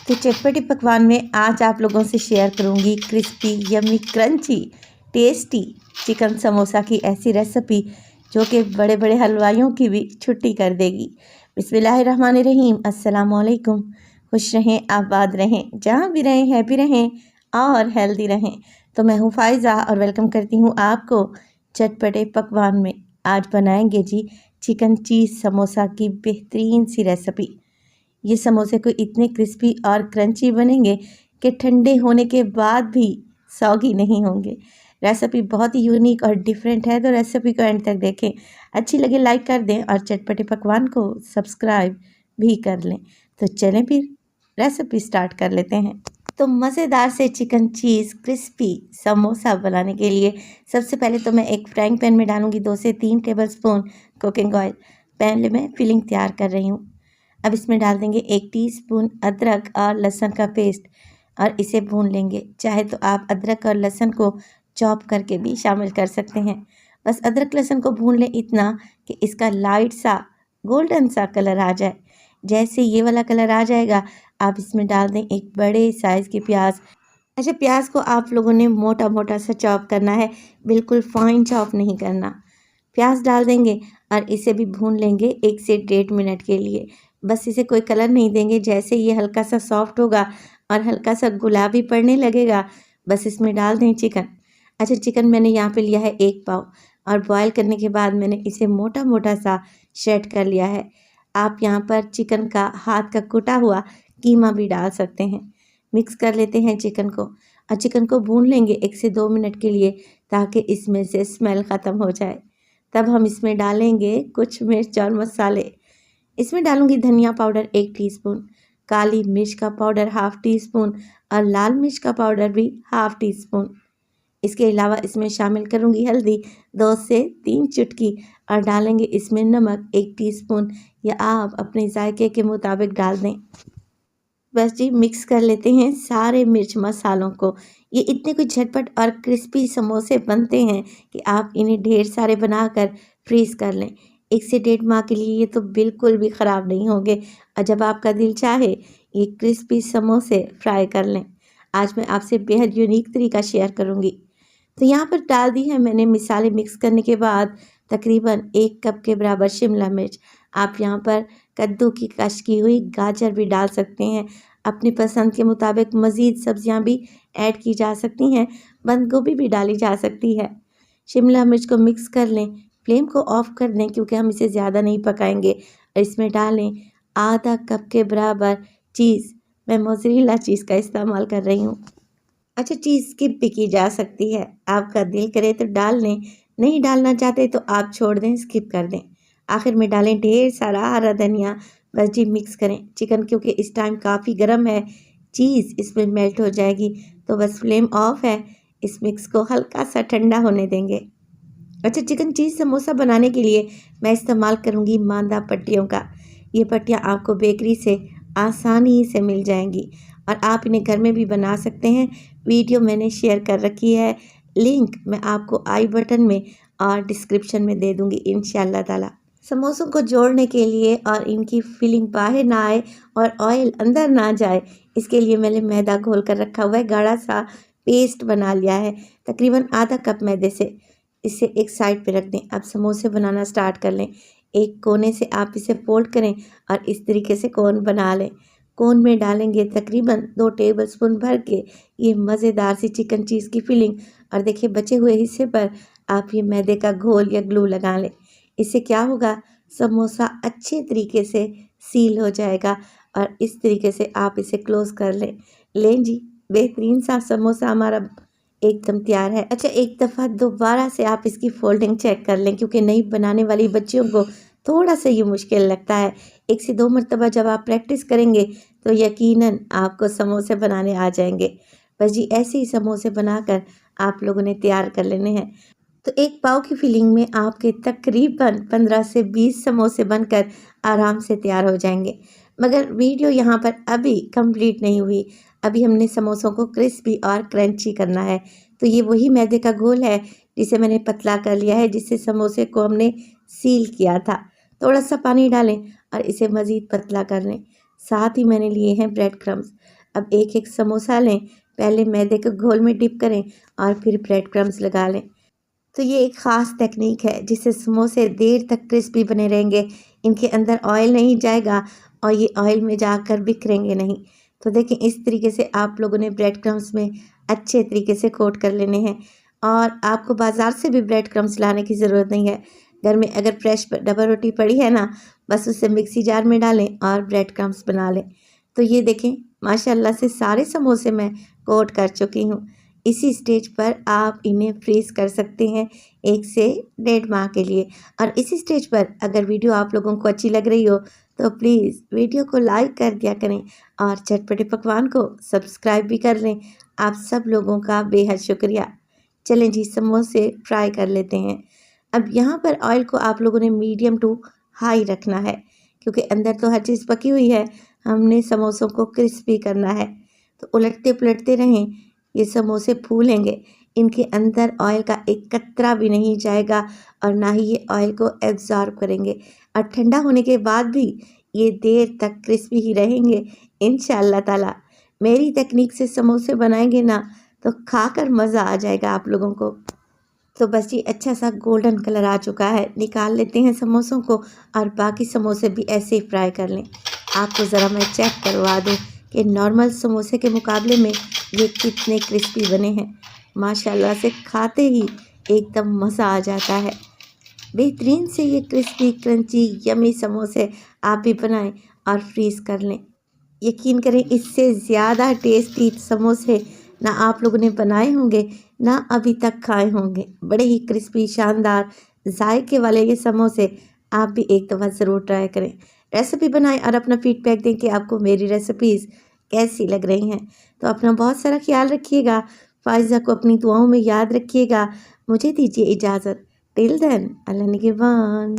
तो चटपटी पकवान में आज आप लोगों से शेयर करूंगी crispy yummy crunchy tasty chicken samosa की ऐसी रेसिपी जो कि बड़े बड़े हलवाइयों की भी छुट्टी कर देगी। बिस्मिल्लाहिर्रहमानिर्रहीम, अस्सलाम वालेकुम। खुश रहें, आबाद रहें, जहाँ भी रहें हैप्पी रहें और हेल्दी रहें। तो मैं हूँ फ़ाइज़ा और वेलकम करती हूँ आपको चटपटे पकवान में। आज बनाएंगे जी चिकन चीज़ समोसा की बेहतरीन सी रेसिपी। ये समोसे को इतने क्रिस्पी और क्रंची बनेंगे कि ठंडे होने के बाद भी सौगी नहीं होंगे। रेसिपी बहुत ही यूनिक और डिफरेंट है, तो रेसिपी को एंड तक देखें। अच्छी लगे लाइक कर दें और चटपटे पकवान को सब्सक्राइब भी कर लें। तो चलें फिर रेसिपी स्टार्ट कर लेते हैं। तो मज़ेदार से चिकन चीज़ क्रिस्पी समोसा बनाने के लिए सबसे पहले तो मैं एक फ्राइंग पैन में डालूंगी 2 से 3 टेबलस्पून कुकिंग ऑयल। पहले मैं फिलिंग तैयार कर रही हूँ। अब इसमें डाल देंगे 1 टीस्पून अदरक और लहसुन का पेस्ट और इसे भून लेंगे। चाहे तो आप अदरक और लहसुन को चॉप करके भी शामिल कर सकते हैं। बस अदरक लहसुन को भून लें इतना कि इसका लाइट सा गोल्डन सा कलर आ जाए। जैसे ये वाला कलर आ जाएगा, आप इसमें डाल दें एक बड़े साइज़ की प्याज। अच्छा, प्याज को आप लोगों ने मोटा मोटा सा चॉप करना है, बिल्कुल फाइन चॉप नहीं करना। प्याज डाल देंगे और इसे भी भून लेंगे 1 से 1.5 मिनट के लिए। बस इसे कोई कलर नहीं देंगे। जैसे ये हल्का सा सॉफ्ट होगा और हल्का सा गुलाबी पड़ने लगेगा, बस इसमें डाल दें चिकन। अच्छा, चिकन मैंने यहाँ पे लिया है 1 पाव और बॉयल करने के बाद मैंने इसे मोटा मोटा सा शेड कर लिया है। आप यहाँ पर चिकन का हाथ का कुटा हुआ कीमा भी डाल सकते हैं। मिक्स कर लेते हैं चिकन को और चिकन को भून लेंगे 1 से 2 मिनट के लिए ताकि इसमें से स्मेल ख़त्म हो जाए। तब हम इसमें डालेंगे कुछ मिर्च और मसाले। इसमें डालूंगी धनिया पाउडर 1 टीस्पून, काली मिर्च का पाउडर हाफ टी स्पून और लाल मिर्च का पाउडर भी हाफ टी स्पून। इसके अलावा इसमें शामिल करूंगी हल्दी 2 से 3 चुटकी और डालेंगे इसमें नमक 1 टीस्पून, या आप अपने जायके के मुताबिक डाल दें। बस जी, मिक्स कर लेते हैं सारे मिर्च मसालों को। ये इतने कुछ झटपट और क्रिस्पी समोसे बनते हैं कि आप इन्हें ढेर सारे बनाकर फ्रीज कर लें। 1 से 1.5 माह के लिए ये तो बिल्कुल भी ख़राब नहीं होंगे और जब आपका दिल चाहे ये क्रिस्पी समोसे फ्राई कर लें। आज मैं आपसे बेहद यूनिक तरीका शेयर करूँगी। तो यहाँ पर डाल दी है मैंने मिसाले मिक्स करने के बाद तकरीबन 1 कप के बराबर शिमला मिर्च। आप यहाँ पर कद्दू की कश की हुई गाजर भी डाल सकते हैं। अपनी पसंद के मुताबिक मज़ीद सब्जियाँ भी ऐड की जा सकती हैं। बंद गोभी भी डाली जा सकती है। शिमला मिर्च को मिक्स कर लें, फ्लेम को ऑफ कर दें क्योंकि हम इसे ज़्यादा नहीं पकाएंगे। और इसमें डालें आधा कप के बराबर चीज़। मैं मोज़रेला चीज़ का इस्तेमाल कर रही हूँ। अच्छा, चीज़ स्किप भी की जा सकती है, आपका दिल करे तो डाल लें, नहीं डालना चाहते तो आप छोड़ दें, स्किप कर दें। आखिर में डालें ढेर सारा हरा धनिया। बस जी, मिक्स करें। चिकन क्योंकि इस टाइम काफ़ी गर्म है, चीज़ इसमें मेल्ट हो जाएगी, तो बस फ्लेम ऑफ है। इस मिक्स को हल्का सा ठंडा होने देंगे। अच्छा, चिकन चीज़ समोसा बनाने के लिए मैं इस्तेमाल करूँगी मांदा पट्टियों का। ये पट्टियाँ आपको बेकरी से आसानी से मिल जाएंगी और आप इन्हें घर में भी बना सकते हैं। वीडियो मैंने शेयर कर रखी है, लिंक मैं आपको आई बटन में और डिस्क्रिप्शन में दे दूँगी इंशाअल्लाह ताला। समोसों को जोड़ने के लिए और इनकी फिलिंग बाहर ना आए और ऑयल अंदर ना जाए, इसके लिए मैंने मैदा घोल कर रखा हुआ है। गाढ़ा सा पेस्ट बना लिया है तकरीबन आधा कप मैदे से। इसे एक साइड पे रख दें। अब समोसे बनाना स्टार्ट कर लें। एक कोने से आप इसे फोल्ड करें और इस तरीके से कोन बना लें। कोन में डालेंगे तकरीबन 2 टेबलस्पून भर के ये मज़ेदार सी चिकन चीज़ की फिलिंग और देखिए बचे हुए हिस्से पर आप ये मैदे का घोल या ग्लू लगा लें। इससे क्या होगा, समोसा अच्छे तरीके से सील हो जाएगा और इस तरीके से आप इसे क्लोज़ कर लें। लें जी, बेहतरीन सा समोसा हमारा एकदम तैयार है। अच्छा, एक दफ़ा दोबारा से आप इसकी फोल्डिंग चेक कर लें क्योंकि नई बनाने वाली बच्चियों को थोड़ा सा ये मुश्किल लगता है। 1 से 2 मरतबा जब आप प्रैक्टिस करेंगे तो यकीनन आपको समोसे बनाने आ जाएंगे। बस जी, ऐसे ही समोसे बनाकर आप लोगों ने तैयार कर लेने हैं। तो 1 पाव की फिलिंग में आपके तकरीबन 15 से 20 समोसे बनकर आराम से तैयार हो जाएंगे। मगर वीडियो यहाँ पर अभी कंप्लीट नहीं हुई। अभी हमने समोसों को क्रिस्पी और क्रंची करना है। तो ये वही मैदे का घोल है जिसे मैंने पतला कर लिया है, जिससे समोसे को हमने सील किया था। थोड़ा सा पानी डालें और इसे मज़ीद पतला कर लें। साथ ही मैंने लिए हैं ब्रेड क्रम्स। अब एक एक समोसा लें, पहले मैदे के घोल में डिप करें और फिर ब्रेड क्रम्स लगा लें। तो ये एक ख़ास टेक्निक है जिससे समोसे देर तक क्रिस्पी बने रहेंगे, इनके अंदर ऑयल नहीं जाएगा और ये ऑयल में जाकर बिखरेंगे नहीं। तो देखें, इस तरीके से आप लोगों ने ब्रेड क्रम्स में अच्छे तरीके से कोट कर लेने हैं और आपको बाज़ार से भी ब्रेड क्रम्स लाने की ज़रूरत नहीं है। घर में अगर फ्रेश डबल रोटी पड़ी है ना, बस उसे मिक्सी जार में डालें और ब्रेड क्रम्स बना लें। तो ये देखें, माशाल्लाह से सारे समोसे मैं कोट कर चुकी हूँ। इसी स्टेज पर आप इन्हें फ्रीज़ कर सकते हैं 1 से 1.5 माह के लिए। और इसी स्टेज पर अगर वीडियो आप लोगों को अच्छी लग रही हो तो प्लीज़ वीडियो को लाइक कर दिया करें और चटपटे पकवान को सब्सक्राइब भी कर लें। आप सब लोगों का बेहद शुक्रिया। चलें जी, समोसे फ्राई कर लेते हैं। अब यहाँ पर ऑयल को आप लोगों ने मीडियम टू हाई रखना है क्योंकि अंदर तो हर चीज़ पकी हुई है, हमने समोसों को क्रिस्पी करना है। तो उलटते पुलटते रहें, ये समोसे फूलेंगे, इनके अंदर ऑयल का एक कतरा भी नहीं जाएगा और ना ही ये ऑयल को एब्जॉर्ब करेंगे। और ठंडा होने के बाद भी ये देर तक क्रिस्पी ही रहेंगे इंशाअल्लाह ताला। मेरी तकनीक से समोसे बनाएंगे ना तो खाकर मज़ा आ जाएगा आप लोगों को। तो बस ये अच्छा सा गोल्डन कलर आ चुका है, निकाल लेते हैं समोसों को और बाकी समोसे भी ऐसे ही फ्राई कर लें। आपको ज़रा मैं चेक करवा दूँ कि नॉर्मल समोसे के मुकाबले में ये कितने क्रिस्पी बने हैं। माशाल्लाह से खाते ही एकदम मज़ा आ जाता है। बेहतरीन से ये क्रिस्पी क्रंची यमी समोसे आप भी बनाएं और फ्रीज़ कर लें। यकीन करें, इससे ज़्यादा टेस्टी समोसे ना आप लोगों ने बनाए होंगे ना अभी तक खाए होंगे। बड़े ही क्रिस्पी शानदार जायके वाले ये समोसे आप भी एक दफ़ा ज़रूर ट्राई करें। रेसिपी बनाएं और अपना फीडबैक दें कि आपको मेरी रेसिपीज़ कैसी लग रही हैं। तो अपना बहुत सारा ख्याल रखिएगा। फ़ाइज़ा को अपनी दुआओं में याद रखिएगा। मुझे दीजिए इजाज़त। टिल देन, अल्लाह निगहबान।